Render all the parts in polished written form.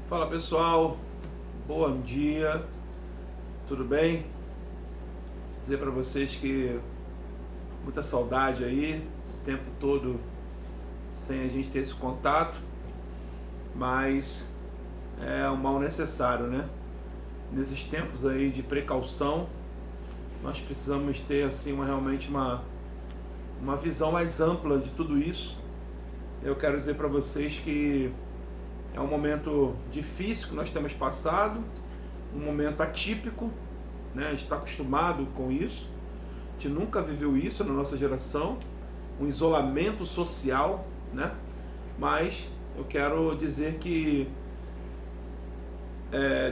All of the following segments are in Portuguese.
Fala pessoal, bom dia, tudo bem? Dizer para vocês que muita saudade aí, esse tempo todo sem a gente ter esse contato, mas é um mal necessário, né? Nesses tempos aí de precaução, nós precisamos ter assim realmente uma visão mais ampla de tudo isso. Eu quero dizer para vocês que é um momento difícil que nós temos passado, um momento atípico, né? A gente está acostumado com isso, a gente nunca viveu isso na nossa geração, um isolamento social, né? Mas eu quero dizer que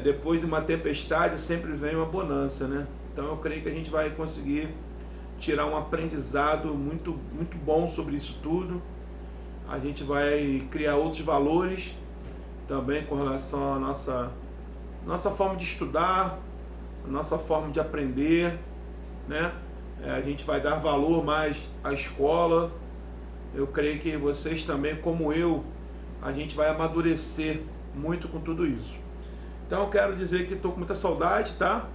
depois de uma tempestade sempre vem uma bonança, né? Então eu creio que a gente vai conseguir tirar um aprendizado muito, muito bom sobre isso tudo. A gente vai criar outros valores também com relação à nossa forma de estudar, a nossa forma de aprender, né? A gente vai dar valor mais à escola. Eu creio que vocês também, como eu, a gente vai amadurecer muito com tudo isso. Então eu quero dizer que estou com muita saudade, tá?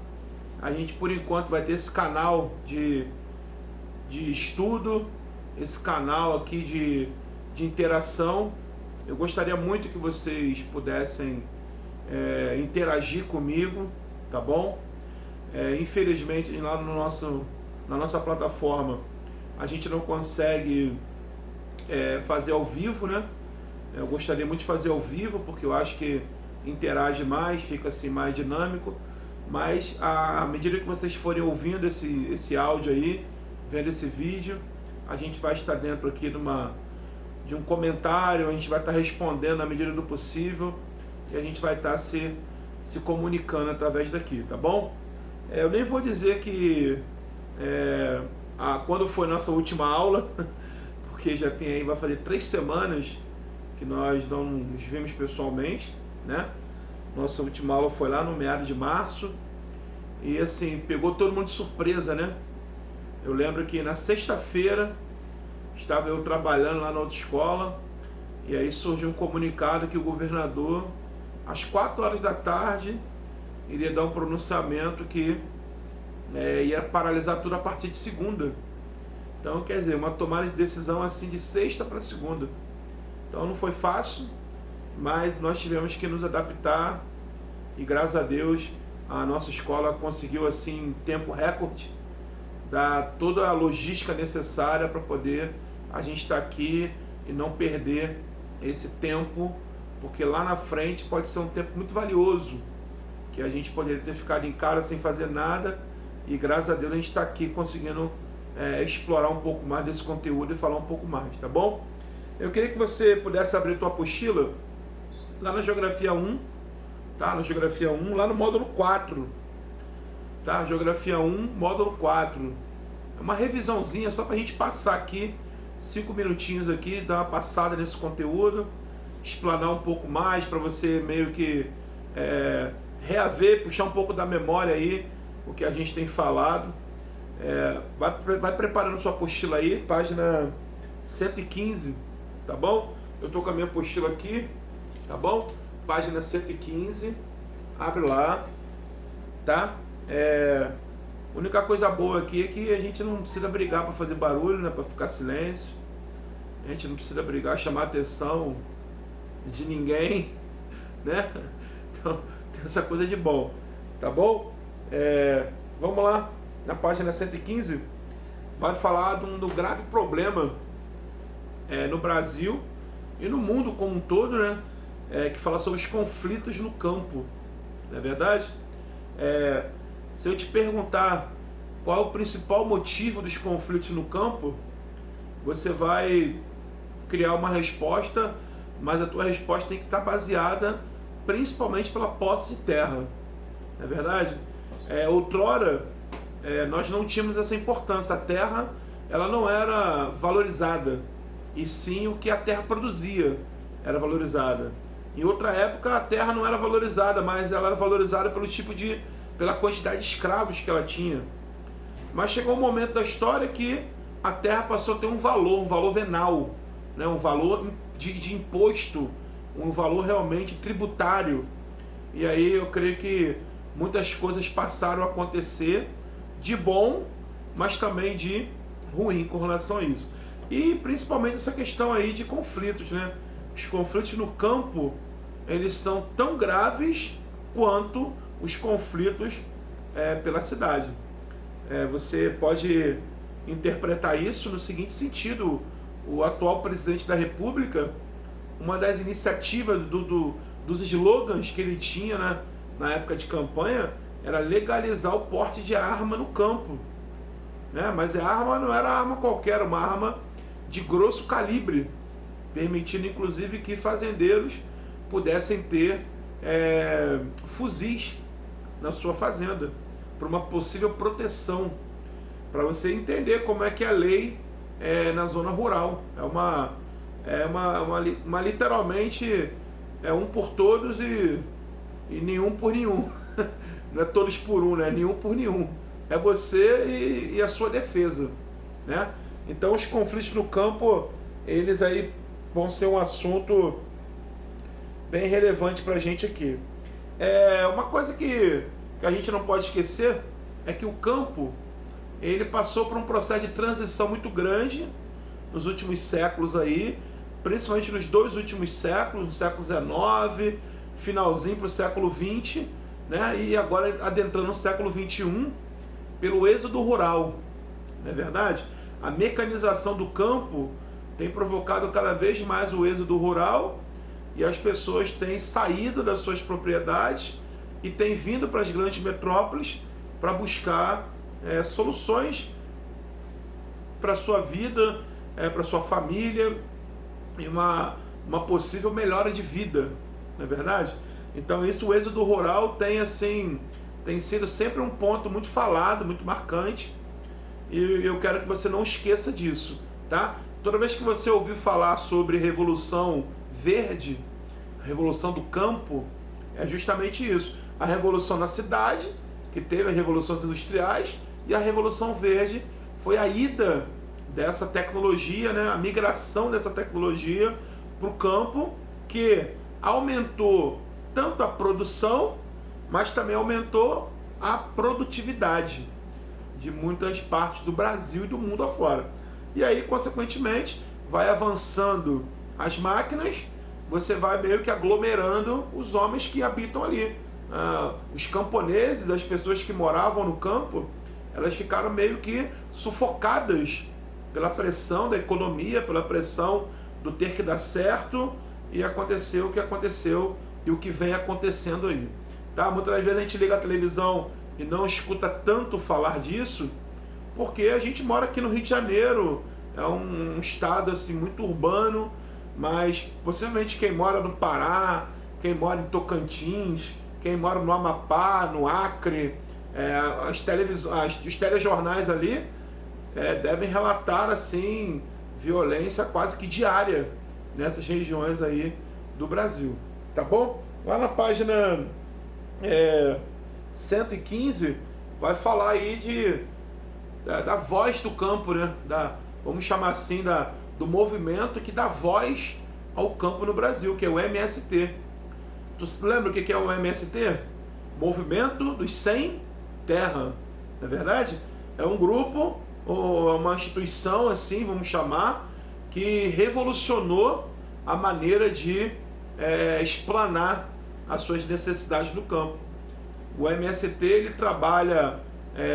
A gente por enquanto vai ter esse canal de estudo, esse canal aqui de interação. Eu gostaria muito que vocês pudessem interagir comigo, tá bom? Infelizmente lá na nossa plataforma a gente não consegue fazer ao vivo, né? Eu gostaria muito de fazer ao vivo porque eu acho que interage mais, fica assim mais dinâmico, mas à medida que vocês forem ouvindo esse áudio aí, vendo esse vídeo, a gente vai estar dentro aqui de um comentário, a gente vai estar respondendo na medida do possível e a gente vai estar se comunicando através daqui, tá bom? Eu nem vou dizer que quando foi nossa última aula, porque já tem aí, vai fazer 3 semanas que nós não nos vimos pessoalmente, né? Nossa última aula foi lá no meados de março e assim, pegou todo mundo de surpresa, né? Eu lembro que na sexta-feira estava eu trabalhando lá na autoescola e aí surgiu um comunicado que o governador, às 4 horas da tarde, iria dar um pronunciamento que ia paralisar tudo a partir de segunda. Então, quer dizer, uma tomada de decisão assim de sexta para segunda. Então não foi fácil, mas nós tivemos que nos adaptar e graças a Deus a nossa escola conseguiu assim em tempo recorde dar toda a logística necessária para poder a gente estar aqui e não perder esse tempo, porque lá na frente pode ser um tempo muito valioso, que a gente poderia ter ficado em casa sem fazer nada e graças a Deus a gente está aqui conseguindo explorar um pouco mais desse conteúdo e falar um pouco mais, tá bom? Eu queria que você pudesse abrir a tua apostila lá na Geografia 1, tá? Na Geografia 1, lá no módulo 4, tá? Geografia 1, módulo 4. É uma revisãozinha só para a gente passar aqui 5 minutinhos aqui, dar uma passada nesse conteúdo, explanar um pouco mais para você meio que reaver, puxar um pouco da memória aí o que a gente tem falado. Vai preparando sua apostila aí, página 115, tá bom? Eu tô com a minha apostila aqui, tá bom? Página 115, abre lá, tá? A única coisa boa aqui é que a gente não precisa brigar para fazer barulho, né? Para ficar silêncio. A gente não precisa brigar, chamar a atenção de ninguém, né? Então tem essa coisa de bom, tá bom? Vamos lá, na página 115 vai falar do grave problema no Brasil e no mundo como um todo, né? Que fala sobre os conflitos no campo, não é verdade? Se eu te perguntar qual é o principal motivo dos conflitos no campo, você vai criar uma resposta, mas a tua resposta tem que estar baseada principalmente pela posse de terra, não é verdade? Outrora, nós não tínhamos essa importância, a terra ela não era valorizada, e sim o que a terra produzia era valorizada. Em outra época a terra não era valorizada, mas ela era valorizada pela quantidade de escravos que ela tinha. Mas chegou um momento da história que a terra passou a ter um valor venal, né? Um valor de imposto um valor realmente tributário. E aí eu creio que muitas coisas passaram a acontecer de bom, mas também de ruim com relação a isso. E principalmente essa questão aí de conflitos, né? Os conflitos no campo, eles são tão graves quanto os conflitos pela cidade. Você pode interpretar isso no seguinte sentido: o atual presidente da República, uma das iniciativas dos slogans que ele tinha, né, na época de campanha, era legalizar o porte de arma no campo, né? Mas a arma não era arma qualquer, uma arma de grosso calibre, permitindo inclusive que fazendeiros pudessem ter fuzis na sua fazenda, para uma possível proteção, para você entender como é que é a lei na zona rural. Literalmente um por todos e nenhum por nenhum. Não é todos por um, né? Nenhum por nenhum. É você e a sua defesa, né? Então os conflitos no campo, eles aí vão ser um assunto bem relevante para a gente aqui. Uma coisa que a gente não pode esquecer é que o campo, ele passou por um processo de transição muito grande nos últimos séculos aí, principalmente nos 2 últimos séculos, no século XIX, finalzinho para o século XX, né? E agora adentrando no século XXI, pelo êxodo rural, não é verdade? A mecanização do campo tem provocado cada vez mais o êxodo rural, e as pessoas têm saído das suas propriedades e têm vindo para as grandes metrópoles para buscar soluções para a sua vida, para a sua família, e uma possível melhora de vida, não é verdade? Então isso, o êxodo rural tem sido sempre um ponto muito falado, muito marcante, e eu quero que você não esqueça disso, tá? Toda vez que você ouvir falar sobre Revolução Verde, a Revolução do Campo, é justamente isso. A Revolução na cidade, que teve as revoluções industriais, e a Revolução Verde foi a ida dessa tecnologia, né? A migração dessa tecnologia para o campo, que aumentou tanto a produção, mas também aumentou a produtividade de muitas partes do Brasil e do mundo afora. E aí, consequentemente, vai avançando as máquinas, você vai meio que aglomerando os homens que habitam ali. Os camponeses, as pessoas que moravam no campo, elas ficaram meio que sufocadas pela pressão da economia, pela pressão do ter que dar certo, e aconteceu o que aconteceu e o que vem acontecendo aí. Tá? Muitas vezes a gente liga a televisão e não escuta tanto falar disso, porque a gente mora aqui no Rio de Janeiro, é um estado assim muito urbano, mas possivelmente quem mora no Pará, quem mora em Tocantins, quem mora no Amapá, no Acre, os telejornais ali devem relatar assim violência quase que diária nessas regiões aí do Brasil, tá bom? Lá na página 115 vai falar aí da voz do campo, né? Vamos chamar assim, do movimento que dá voz ao campo no Brasil, que é o MST. Tu lembra o que é o MST? Movimento dos Sem Terra, não é verdade? É um grupo, ou uma instituição, assim, vamos chamar, que revolucionou a maneira de explanar as suas necessidades no campo. O MST, ele trabalha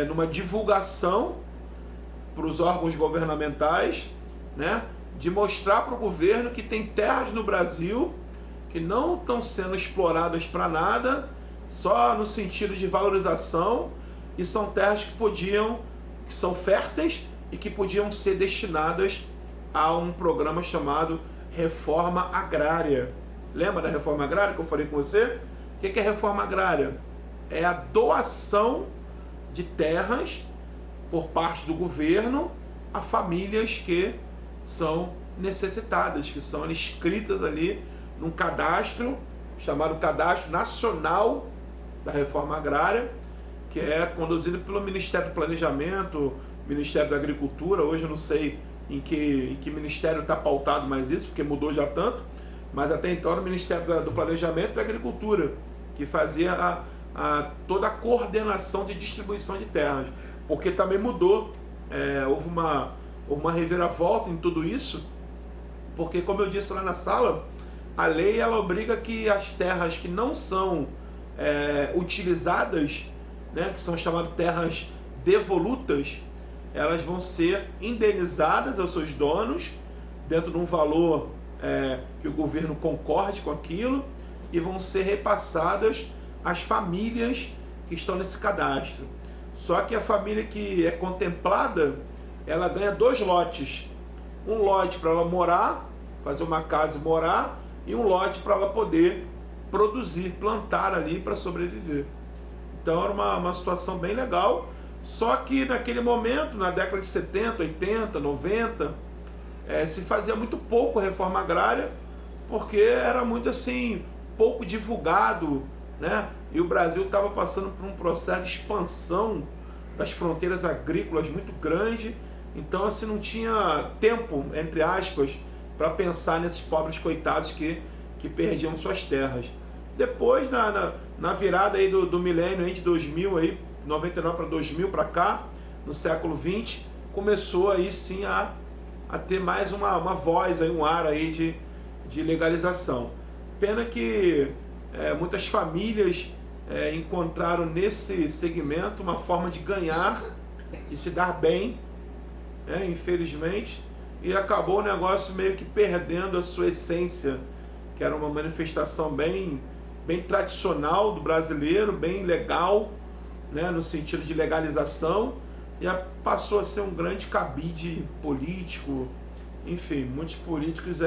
numa divulgação para os órgãos governamentais, né, de mostrar para o governo que tem terras no Brasil que não estão sendo exploradas para nada, só no sentido de valorização, e são terras que são férteis e que podiam ser destinadas a um programa chamado Reforma Agrária. Lembra da Reforma Agrária que eu falei com você? O que é Reforma Agrária? É a doação de terras por parte do governo a famílias que são necessitadas, que são inscritas ali num cadastro chamado Cadastro Nacional da Reforma Agrária, que é conduzido pelo Ministério do Planejamento, Ministério da Agricultura. Hoje eu não sei em que ministério está pautado mais isso, porque mudou já tanto, mas até então era o Ministério do Planejamento e da Agricultura, que fazia toda a coordenação de distribuição de terras, porque também mudou, houve uma reviravolta em tudo isso, porque, como eu disse lá na sala, a lei ela obriga que as terras que não são utilizadas, né, que são chamadas terras devolutas, elas vão ser indenizadas aos seus donos, dentro de um valor que o governo concorde com aquilo, e vão ser repassadas às famílias que estão nesse cadastro. Só que a família que é contemplada, ela ganha 2 lotes. Um lote para ela morar, fazer uma casa e morar, e um lote para ela poder produzir, plantar ali para sobreviver. Então era uma situação bem legal. Só que naquele momento, na década de 70, 80, 90, se fazia muito pouco a reforma agrária, porque era muito assim, pouco divulgado, né? E o Brasil estava passando por um processo de expansão das fronteiras agrícolas muito grande, então assim não tinha tempo, entre aspas, para pensar nesses pobres coitados que perdiam suas terras. Depois, na virada aí do milênio aí de 2000, aí, 99 para 2000 para cá, no século 20, começou aí sim a ter mais uma voz, aí, um ar aí de legalização. Pena que muitas famílias encontraram nesse segmento uma forma de ganhar e se dar bem, infelizmente, e acabou o negócio meio que perdendo a sua essência, que era uma manifestação bem tradicional do brasileiro, bem legal, né, no sentido de legalização, e passou a ser um grande cabide político. Enfim, muitos políticos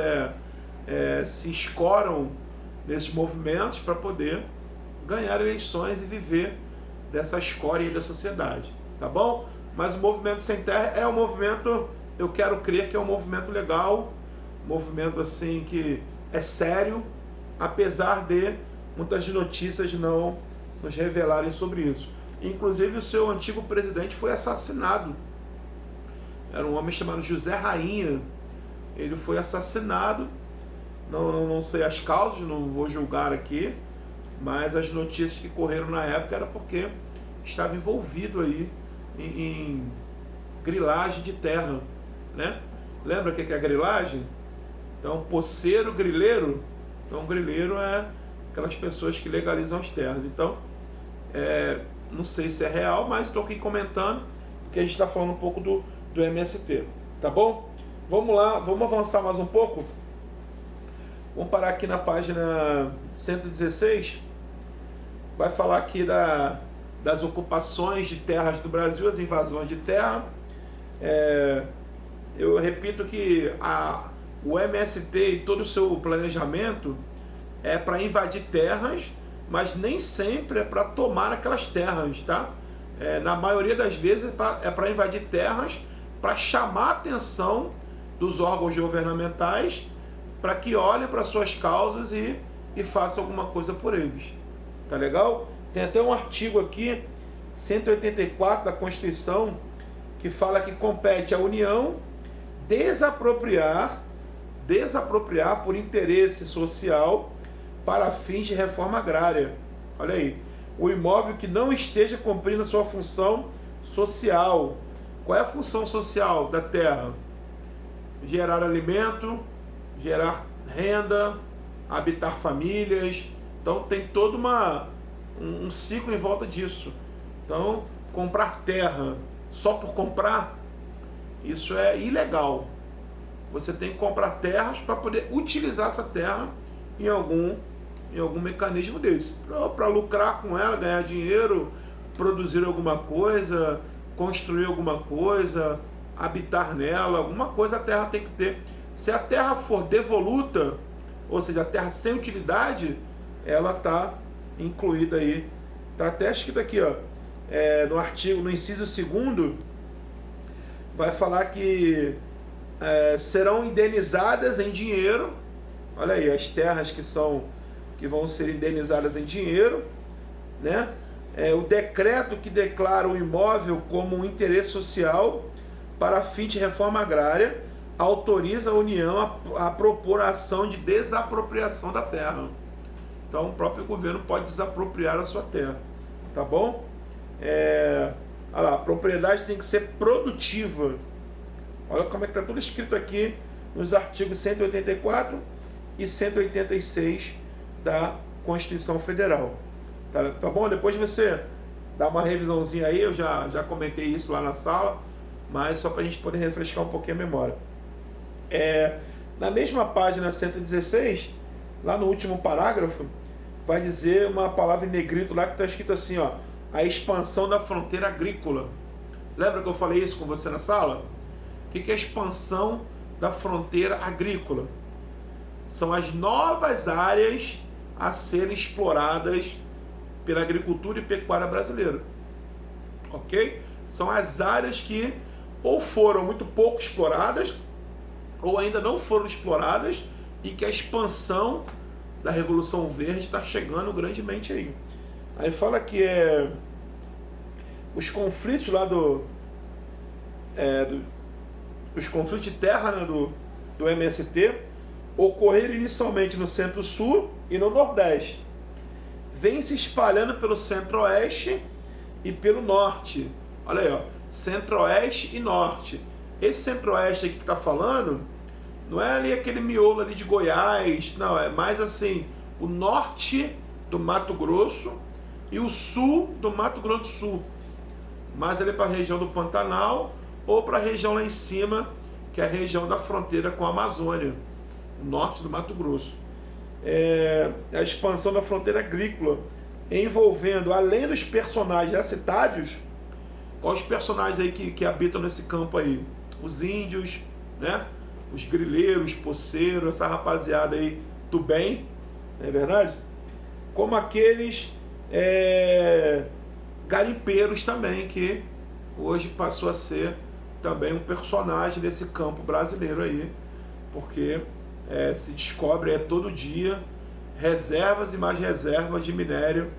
se escoram nesses movimentos para poder ganhar eleições e viver dessa escória da sociedade, tá bom? Mas o Movimento Sem Terra é um movimento, eu quero crer que é um movimento legal, um movimento assim que é sério, apesar de muitas notícias não nos revelarem sobre isso. Inclusive o seu antigo presidente foi assassinado. Era um homem chamado José Rainha. Ele foi assassinado. Não sei as causas, não vou julgar aqui, mas as notícias que correram na época era porque estava envolvido aí em grilagem de terra, né? Lembra o que é grilagem? Então, poceiro, grileiro. Então, grileiro é aquelas pessoas que legalizam as terras. Então, não sei se é real, mas estou aqui comentando, porque a gente está falando um pouco do MST, tá bom? Vamos lá, vamos avançar mais um pouco. Vamos parar aqui na página 116. Vai falar aqui das ocupações de terras do Brasil, as invasões de terra. Eu repito que o MST e todo o seu planejamento é para invadir terras, mas nem sempre é para tomar aquelas terras, tá? Na maioria das vezes é para invadir terras, para chamar a atenção dos órgãos governamentais, para que olhem para suas causas e façam alguma coisa por eles. Tá legal? Tem até um artigo aqui, 184 da Constituição, que fala que compete à União desapropriar por interesse social para fins de reforma agrária. Olha aí, o imóvel que não esteja cumprindo a sua função social. Qual é a função social da terra? Gerar alimento, gerar renda, habitar famílias. Então tem todo um ciclo em volta disso. Então, comprar terra só por comprar, isso é ilegal. Você tem que comprar terras para poder utilizar essa terra em algum mecanismo desse, para lucrar com ela, ganhar dinheiro, produzir alguma coisa, construir alguma coisa, habitar nela, alguma coisa a terra tem que ter. Se a terra for devoluta, ou seja, a terra sem utilidade, ela está incluída aí. Está até escrito aqui, ó, no artigo, no inciso 2º, vai falar que serão indenizadas em dinheiro. Olha aí, as terras que vão ser indenizadas em dinheiro, né? O decreto que declara o imóvel como um interesse social para fim de reforma agrária autoriza a União a propor a ação de desapropriação da terra. Então o próprio governo pode desapropriar a sua terra, tá bom? Olha lá, a propriedade tem que ser produtiva. Olha como é que está tudo escrito aqui nos artigos 184 e 186 da Constituição Federal. Tá bom? Depois você dá uma revisãozinha aí, eu já comentei isso lá na sala, mas só para a gente poder refrescar um pouquinho a memória. Na mesma página 116, lá no último parágrafo, vai dizer uma palavra em negrito lá que está escrito assim, ó, a expansão da fronteira agrícola. Lembra que eu falei isso com você na sala? O que é a expansão da fronteira agrícola? São as novas áreas a serem exploradas pela agricultura e pecuária brasileira. Ok? São as áreas que ou foram muito pouco exploradas, ou ainda não foram exploradas, e que a expansão da Revolução Verde está chegando grandemente aí. Aí fala que os conflitos lá os conflitos de terra, né, do MST ocorreram inicialmente no Centro-Sul e no Nordeste. Vem se espalhando pelo Centro-Oeste e pelo Norte. Olha aí, ó, Centro-Oeste e Norte. Esse Centro-Oeste aqui que está falando não é ali aquele miolo ali de Goiás, não, é mais assim, o norte do Mato Grosso e o sul do Mato Grosso do Sul. Mais ali para a região do Pantanal ou para a região lá em cima, que é a região da fronteira com a Amazônia, o norte do Mato Grosso. A expansão da fronteira agrícola, envolvendo, além dos personagens já citados, quais os personagens aí que habitam nesse campo aí? Os índios, né? Os grileiros, poceiros, essa rapaziada aí do bem, não é verdade? Como aqueles garimpeiros também, que hoje passou a ser também um personagem desse campo brasileiro aí, porque se descobre todo dia reservas e mais reservas de minério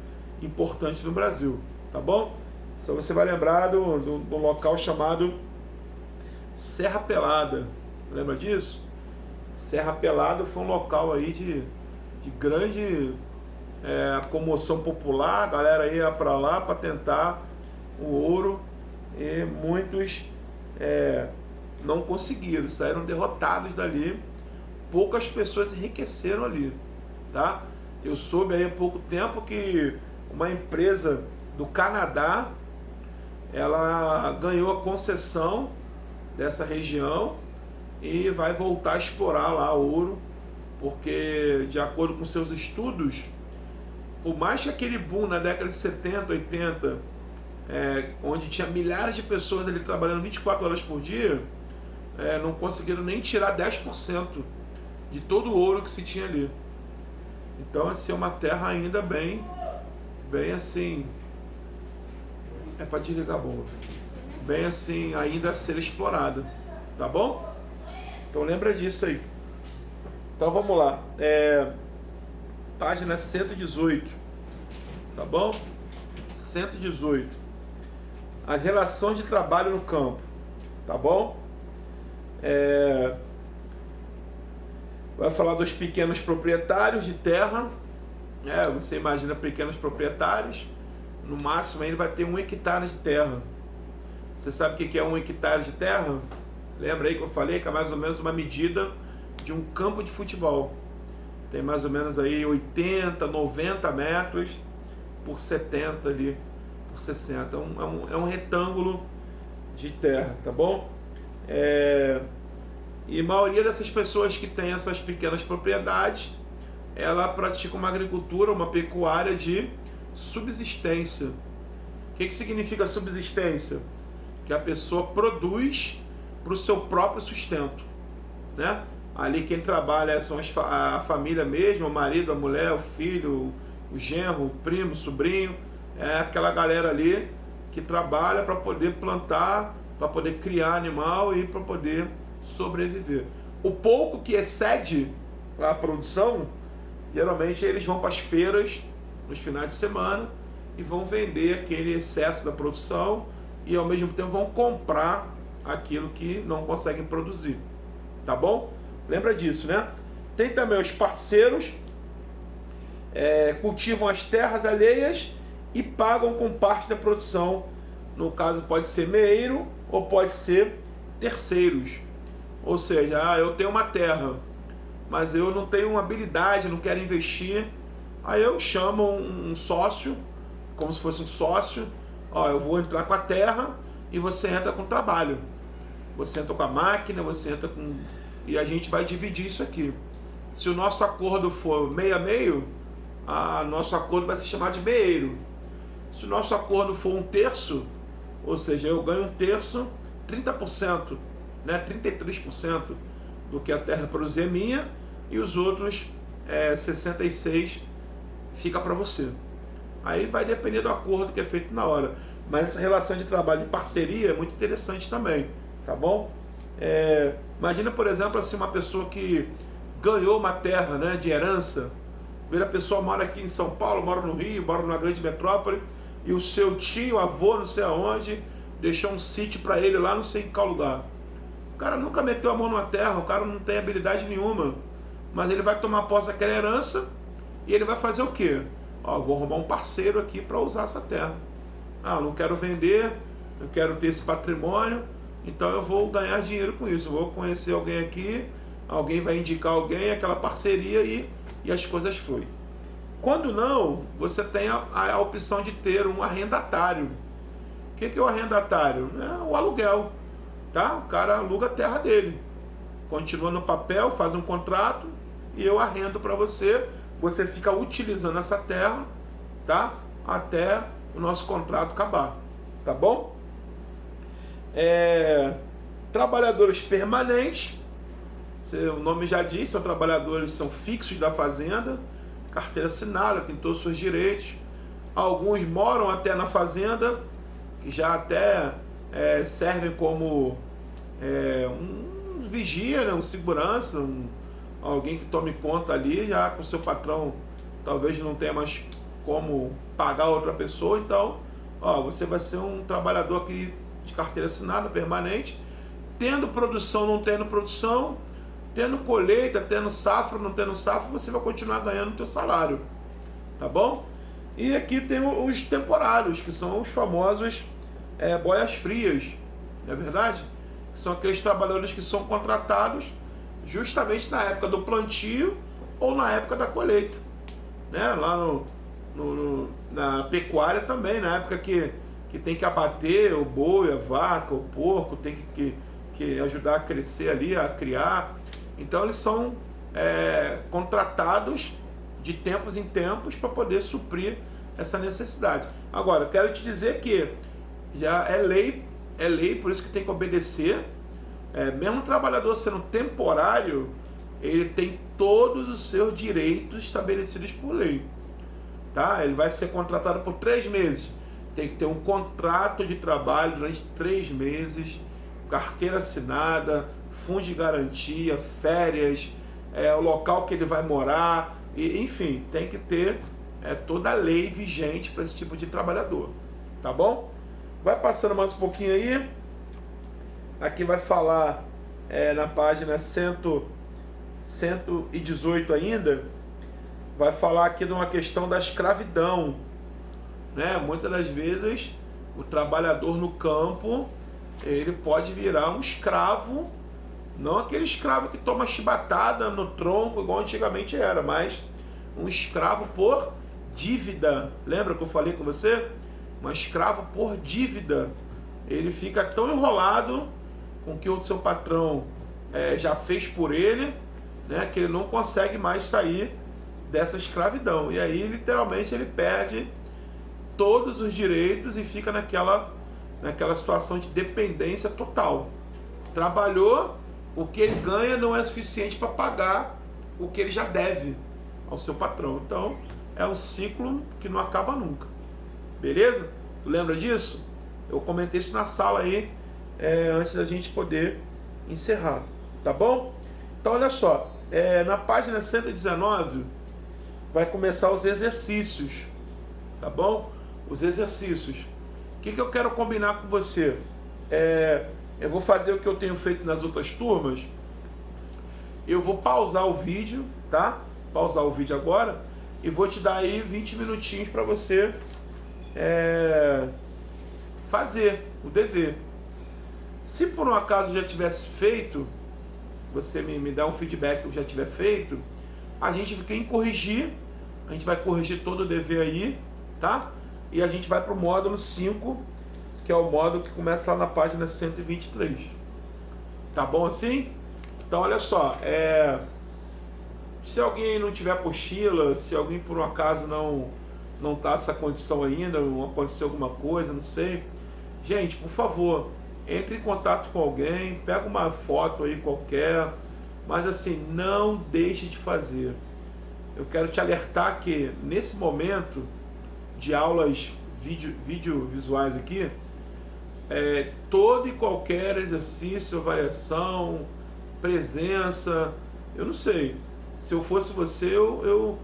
importantes no Brasil, tá bom? Então você vai lembrar do local chamado Serra Pelada. Lembra disso? Serra Pelada foi um local aí de grande comoção popular. A galera ia para lá para tentar o ouro e muitos não conseguiram, saíram derrotados dali. Poucas pessoas enriqueceram ali, tá? Eu soube aí há pouco tempo que uma empresa do Canadá, ela ganhou a concessão dessa região e vai voltar a explorar lá ouro, porque de acordo com seus estudos, por mais que aquele boom na década de 70, 80, onde tinha milhares de pessoas ali trabalhando 24 horas por dia, não conseguiram nem tirar 10% de todo o ouro que se tinha ali. Então, assim, é uma terra ainda bem assim, para desligar a bomba, bem assim, ainda a ser explorada, tá bom? Então lembra disso aí. Então vamos lá, página 118, tá bom? 118, as relações de trabalho no campo, tá bom? Vai falar dos pequenos proprietários de terra. Você imagina pequenos proprietários, no máximo ele vai ter 1 hectare de terra. Você sabe o que é 1 hectare de terra? Lembra aí que eu falei que é mais ou menos uma medida de um campo de futebol. Tem mais ou menos aí 80, 90 metros por 70 ali, por 60. É um retângulo de terra, tá bom? E a maioria dessas pessoas que tem essas pequenas propriedades, ela pratica uma agricultura, uma pecuária de subsistência. O que significa subsistência? Que a pessoa produz para o seu próprio sustento, né? Ali quem trabalha são a família mesmo, o marido, a mulher, o filho, o genro, o primo, o sobrinho, aquela galera ali que trabalha para poder plantar, para poder criar animal e para poder sobreviver. O pouco que excede a produção, geralmente eles vão para as feiras nos finais de semana e vão vender aquele excesso da produção e ao mesmo tempo vão comprar aquilo que não conseguem produzir, tá bom? Lembra disso, né? Tem também os parceiros, cultivam as terras alheias e pagam com parte da produção. No caso, pode ser meeiro ou pode ser terceiros. Ou seja, eu tenho uma terra, mas eu não tenho uma habilidade, não quero investir. Aí eu chamo um sócio, como se fosse um sócio. Eu vou entrar com a terra e você entra com o trabalho. Você entra com a máquina, você entra com... E a gente vai dividir isso aqui. Se o nosso acordo for meio a meio, nosso acordo vai se chamar de meeiro. Se o nosso acordo for um terço, ou seja, eu ganho um terço, 30%, né, 33% do que a terra produzir é minha, e os outros 66% fica para você. Aí vai depender do acordo que é feito na hora. Mas essa relação de trabalho de parceria é muito interessante também, tá bom? Imagina, por exemplo, assim, uma pessoa que ganhou uma terra, né, de herança. A pessoa mora aqui em São Paulo, mora no Rio, mora numa grande metrópole, e o seu tio, avô, não sei aonde, deixou um sítio para ele lá, não sei em qual lugar. O cara nunca meteu a mão numa terra, o cara não tem habilidade nenhuma, mas ele vai tomar posse daquela herança e ele vai fazer o quê? Vou arrumar um parceiro aqui para usar essa terra. Não quero vender, eu quero ter esse patrimônio, então eu vou ganhar dinheiro com isso. Eu vou conhecer alguém aqui, alguém vai indicar alguém, aquela parceria e as coisas fluem. Quando não, você tem a opção de ter um arrendatário. O que é o arrendatário? É o aluguel. Tá? O cara aluga a terra dele. Continua no papel, faz um contrato e eu arrendo para você. Você fica utilizando essa terra, tá? Até o nosso contrato acabar. Tá bom? Trabalhadores permanentes. O nome já diz, são trabalhadores, são fixos da fazenda, carteira assinada, tem todos os seus direitos. Alguns moram até na fazenda, que já até servem como um vigia, né, um segurança, alguém que tome conta ali, já com o seu patrão talvez não tenha mais como pagar outra pessoa. Então, você vai ser um trabalhador aqui de carteira assinada, permanente, tendo produção, não tendo produção, tendo colheita, tendo safra, não tendo safra, você vai continuar ganhando o teu salário, tá bom? E aqui tem os temporários, que são os famosos boias frias, não é verdade? Que são aqueles trabalhadores que são contratados justamente na época do plantio ou na época da colheita, né? Lá na pecuária também, na época que tem que abater o boi, a vaca, o porco, tem que ajudar a crescer ali, a criar. Então eles são contratados de tempos em tempos para poder suprir essa necessidade. Agora, eu quero te dizer que já é lei, por isso que tem que obedecer. Mesmo o trabalhador sendo temporário, ele tem todos os seus direitos estabelecidos por lei. Tá? Ele vai ser contratado por 3 meses. Tem que ter um contrato de trabalho durante 3 meses, carteira assinada, fundo de garantia, férias, o local que ele vai morar, enfim, tem que ter toda a lei vigente para esse tipo de trabalhador, tá bom? Vai passando mais um pouquinho aí, aqui vai falar na página 118 ainda, vai falar aqui de uma questão da escravidão, né? Muitas das vezes o trabalhador no campo, ele pode virar um escravo. Não aquele escravo que toma chibatada no tronco, igual antigamente era, mas um escravo por dívida. Lembra que eu falei com você? Um escravo por dívida. Ele fica tão enrolado com o que o seu patrão já fez por ele, né, que ele não consegue mais sair dessa escravidão. E aí, literalmente, ele perde todos os direitos e fica naquela situação de dependência total. Trabalhou, o que ele ganha não é suficiente para pagar o que ele já deve ao seu patrão. Então, é um ciclo que não acaba nunca. Beleza? Tu lembra disso? Eu comentei isso na sala aí, antes da gente poder encerrar. Tá bom? Então, olha só. Na página 119, vai começar os exercícios. Tá bom? Os exercícios. O que eu quero combinar com você? Eu vou fazer o que eu tenho feito nas outras turmas. eu vou pausar o vídeo, tá? Pausar o vídeo agora e vou te dar aí 20 minutinhos para você fazer o dever. Se por um acaso já tivesse feito, você me dá um feedback que eu já tiver feito, a gente quem corrigir, a gente vai corrigir todo o dever aí, tá? E a gente vai para o módulo 5, que é o módulo que começa lá na página 123. Tá bom assim? Então olha só, se alguém não tiver apostila, se alguém por um acaso não tá nessa condição ainda, não aconteceu alguma coisa, não sei, gente, por favor, entre em contato com alguém, pega uma foto aí qualquer, mas assim, não deixe de fazer. Eu quero te alertar que nesse momento de aulas vídeo visuais aqui, todo e qualquer exercício, avaliação, presença, eu não sei, se eu fosse você, eu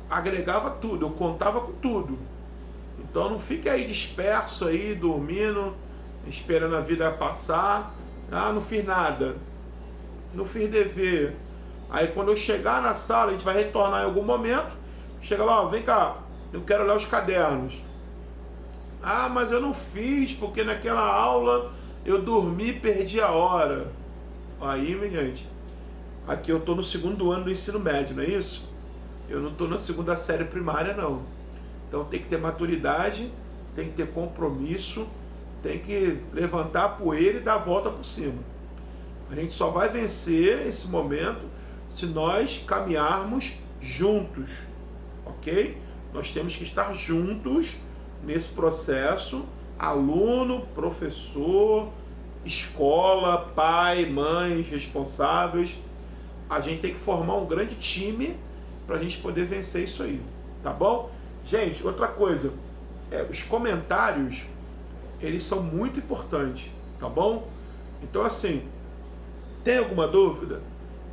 agregava tudo, eu contava com tudo. Então não fique aí disperso aí, dormindo, esperando a vida passar. Ah, não fiz nada, não fiz dever. Aí quando eu chegar na sala, a gente vai retornar em algum momento, chega lá, ó, vem cá, eu quero olhar os cadernos. Ah, mas eu não fiz, porque naquela aula eu dormi e perdi a hora. Aí, minha gente, aqui eu estou no 2º ano do ensino médio, não é isso? Eu não estou na 2ª série primária, não. Então tem que ter maturidade, tem que ter compromisso, tem que levantar a poeira e dar a volta por cima. A gente só vai vencer esse momento se nós caminharmos juntos, ok? Nós temos que estar juntos nesse processo, aluno, professor, escola, pai, mães, responsáveis. A gente tem que formar um grande time para a gente poder vencer isso aí, tá bom? Gente, outra coisa, os comentários, eles são muito importantes, tá bom? Então assim, tem alguma dúvida?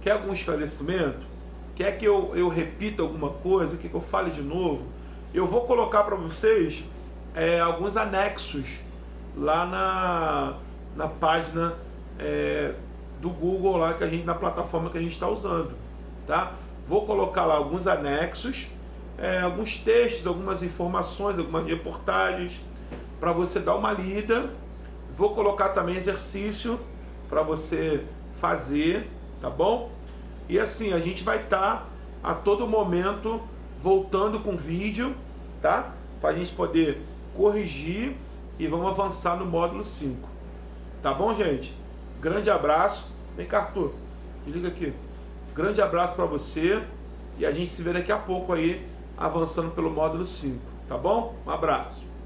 Quer algum esclarecimento? Quer que eu repita alguma coisa? Quer que eu fale de novo? Eu vou colocar para vocês alguns anexos lá na página do Google lá, na plataforma que a gente está usando, tá? Vou colocar lá alguns anexos, alguns textos, algumas informações, algumas reportagens para você dar uma lida. Vou colocar também exercício para você fazer, tá bom? E assim, a gente vai estar a todo momento voltando com vídeo, tá? Para a gente poder corrigir e vamos avançar no módulo 5. Tá bom, gente? Grande abraço. Vem cá, Arthur, desliga aqui. Grande abraço para você e a gente se vê daqui a pouco aí avançando pelo módulo 5, tá bom? Um abraço.